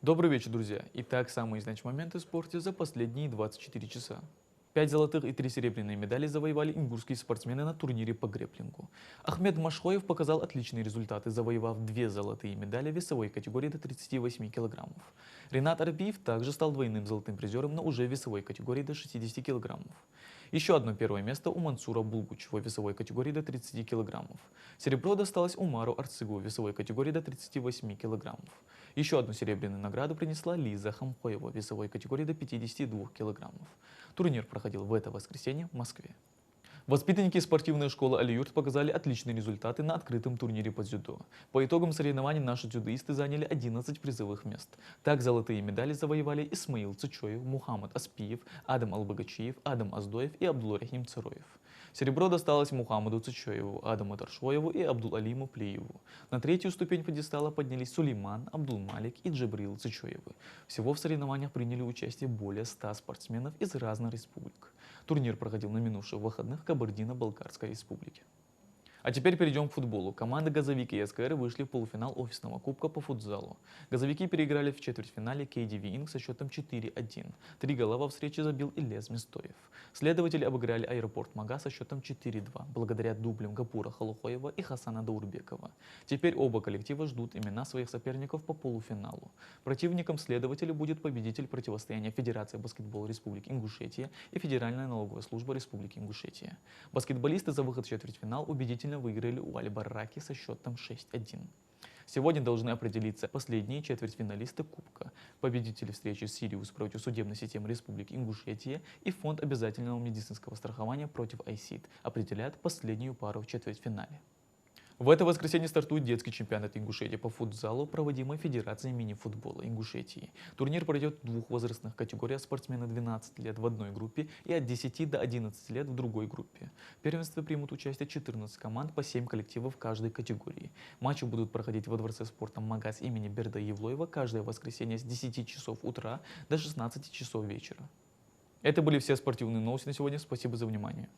Добрый вечер, друзья! Итак, самые значимые моменты в спорте за последние 24 часа. 5 золотых и 3 серебряные медали завоевали ингушские спортсмены на турнире по грэпплингу. Ахмед Машхоев показал отличные результаты, завоевав 2 золотые медали в весовой категории до 38 килограммов. Ренат Арбиев также стал двойным золотым призером, но уже в весовой категории до 60 килограммов. Еще одно первое место у Мансура Булгучева в весовой категории до 30 килограммов. Серебро досталось Умару Арцыгу в весовой категории до 38 килограммов. Еще одну серебряную награду принесла Лиза Хамхоева в весовой категории до 52 килограммов. Турнир проходил в это воскресенье в Москве. Воспитанники спортивной школы Али-Юрт показали отличные результаты на открытом турнире по дзюдо. По итогам соревнований наши дзюдоисты заняли 11 призовых мест. Так золотые медали завоевали Исмаил Цычоев, Мухаммад Аспиев, Адам Албагачиев, Адам Аздоев и Абдулрахим Цароев. Серебро досталось Мухаммаду Цычоеву, Адаму Таршоеву и Абдул-Алиму Плиеву. На третью ступень пьедестала поднялись Сулейман, Абдул-Малик и Джабрил Цычоевы. Всего в соревнованиях приняли участие более 100 спортсменов из разных республик. Турнир проходил на минувших выходных в Кабардино-Балкарской республике. А теперь перейдем к футболу. Команды «Газовики» и СКР вышли в полуфинал офисного кубка по футзалу. «Газовики» переиграли в четвертьфинале KDV Инк со счетом 4-1. 3 гола во встрече забил Ильяс Местоев. Следователи обыграли «Аэропорт Мага» со счетом 4-2, благодаря дублям Гапура Халухоева и Хасана Даурбекова. Теперь оба коллектива ждут имена своих соперников по полуфиналу. Противником следователя будет победитель противостояния Федерации баскетбола Республики Ингушетия и Федеральная налоговая служба Республики Ингушетия. Баскетболисты за выход в четвертьфинал убедительно выиграли у Аль-Барраки со счетом 6-1. Сегодня должны определиться последние четвертьфиналисты Кубка. Победители встречи «Сириус» против судебной системы Республики Ингушетия и Фонд обязательного медицинского страхования против АйСИД определят последнюю пару в четвертьфинале. В это воскресенье стартует детский чемпионат Ингушетии по футзалу, проводимый Федерацией мини-футбола Ингушетии. Турнир пройдет в двух возрастных категориях: спортсмены 12 лет в одной группе и от 10 до 11 лет в другой группе. В первенстве примут участие 14 команд по 7 коллективов в каждой категории. Матчи будут проходить во Дворце спорта «Магаз» имени Берда Евлоева каждое воскресенье с 10 часов утра до 16 часов вечера. Это были все спортивные новости на сегодня. Спасибо за внимание.